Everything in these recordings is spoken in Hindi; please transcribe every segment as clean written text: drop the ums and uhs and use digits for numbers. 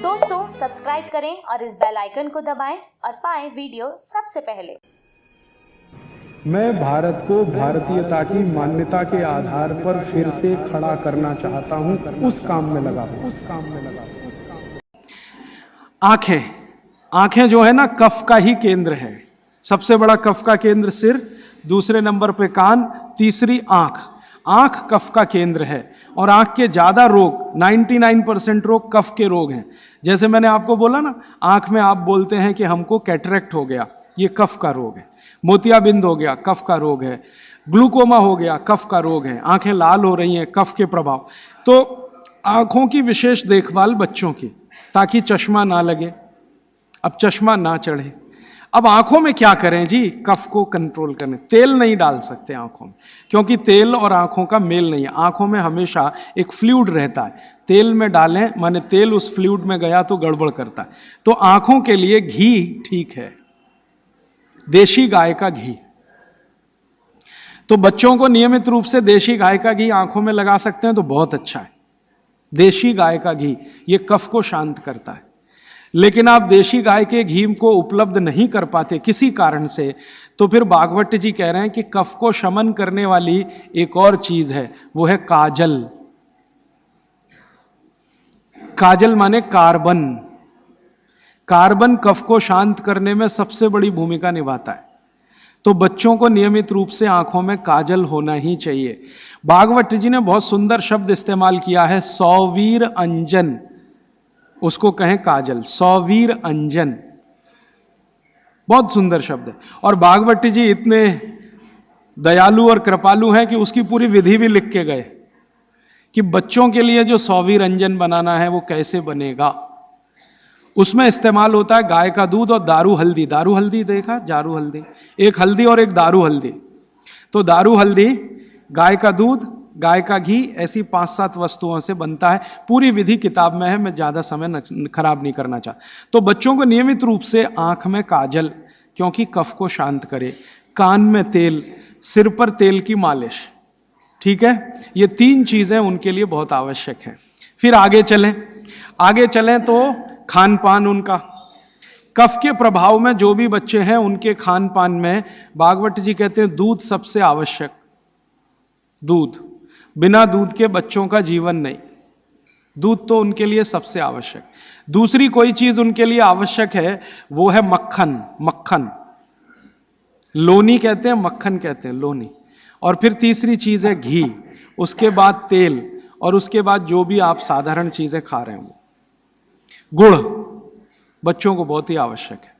दोस्तों सब्सक्राइब करें और इस बेल आइकन को दबाएं और पाएं वीडियो सबसे पहले। मैं भारत को भारतीयता की मान्यता के आधार पर फिर से खड़ा करना चाहता हूं, उस काम में लगा हूं। आंखें जो है ना, कफ का ही केंद्र है। सबसे बड़ा कफ का केंद्र सिर, दूसरे नंबर पे कान, तीसरी आंख कफ का केंद्र है। और आंख के ज्यादा रोग 99% रोग कफ के रोग हैं। जैसे मैंने आपको बोला ना, आंख में आप बोलते हैं कि हमको कैटरेक्ट हो गया, ये कफ का रोग है। मोतियाबिंद हो गया, कफ का रोग है। ग्लूकोमा हो गया, कफ का रोग है। आंखें लाल हो रही हैं, कफ के प्रभाव। तो आंखों की विशेष देखभाल बच्चों की, ताकि चश्मा ना लगे, अब चश्मा ना चढ़े। अब आंखों में क्या करें जी? कफ को कंट्रोल करने, तेल नहीं डाल सकते आंखों में, क्योंकि तेल और आंखों का मेल नहीं है। आंखों में हमेशा एक फ्लूइड रहता है। तेल में डालें माने तेल उस फ्लूइड में गया तो गड़बड़ करता है। तो आंखों के लिए घी ठीक है, देशी गाय का घी। तो बच्चों को नियमित रूप से देशी गाय का घी आंखों में लगा सकते हैं तो बहुत अच्छा है। देशी गाय का घी ये कफ को शांत करता है। लेकिन आप देशी गाय के घी को उपलब्ध नहीं कर पाते किसी कारण से, तो फिर भागवत जी कह रहे हैं कि कफ को शमन करने वाली एक और चीज है, वो है काजल। काजल माने कार्बन। कार्बन कफ को शांत करने में सबसे बड़ी भूमिका निभाता है। तो बच्चों को नियमित रूप से आंखों में काजल होना ही चाहिए। भागवत जी ने बहुत सुंदर शब्द इस्तेमाल किया है, सौवीर अंजन, उसको कहें काजल, सौवीर अंजन, बहुत सुंदर शब्द है। और भागवत जी इतने दयालु और कृपालु हैं कि उसकी पूरी विधि भी लिख के गए कि बच्चों के लिए जो सौवीर अंजन बनाना है वो कैसे बनेगा। उसमें इस्तेमाल होता है गाय का दूध और दारू हल्दी। दारू हल्दी देखा? जारू हल्दी, एक हल्दी और एक दारू हल्दी। तो दारू हल्दी, गाय का दूध, गाय का घी, ऐसी 5-7 वस्तुओं से बनता है। पूरी विधि किताब में है, मैं ज्यादा समय खराब नहीं करना चाहता। तो बच्चों को नियमित रूप से आंख में काजल, क्योंकि कफ को शांत करे, कान में तेल, सिर पर तेल की मालिश, ठीक है? ये 3 चीजें उनके लिए बहुत आवश्यक है। फिर आगे चलें तो खान पान उनका, कफ के प्रभाव में जो भी बच्चे हैं उनके खान पान में भागवत जी कहते हैं दूध सबसे आवश्यक। दूध, बिना दूध के बच्चों का जीवन नहीं। दूध तो उनके लिए सबसे आवश्यक। दूसरी कोई चीज उनके लिए आवश्यक है, वो है मक्खन। लोनी कहते हैं, मक्खन कहते हैं, लोनी। और फिर तीसरी चीज है घी, उसके बाद तेल, और उसके बाद जो भी आप साधारण चीजें खा रहे हैं वो। गुड़ बच्चों को बहुत ही आवश्यक है,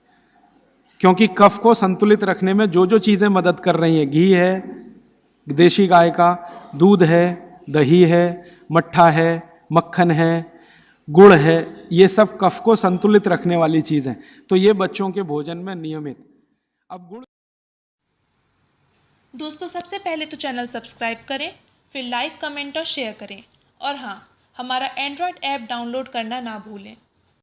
क्योंकि कफ को संतुलित रखने में जो जो चीजें मदद कर रही हैं, घी है देशी गाय का, दूध है, दही है, मट्ठा है, मक्खन है, गुड़ है, ये सब कफ को संतुलित रखने वाली चीजें। तो ये बच्चों के भोजन में नियमित। अब गुड़। दोस्तों सबसे पहले तो चैनल सब्सक्राइब करें, फिर लाइक, कमेंट और शेयर करें। और हाँ, हमारा एंड्रॉयड ऐप डाउनलोड करना ना भूलें।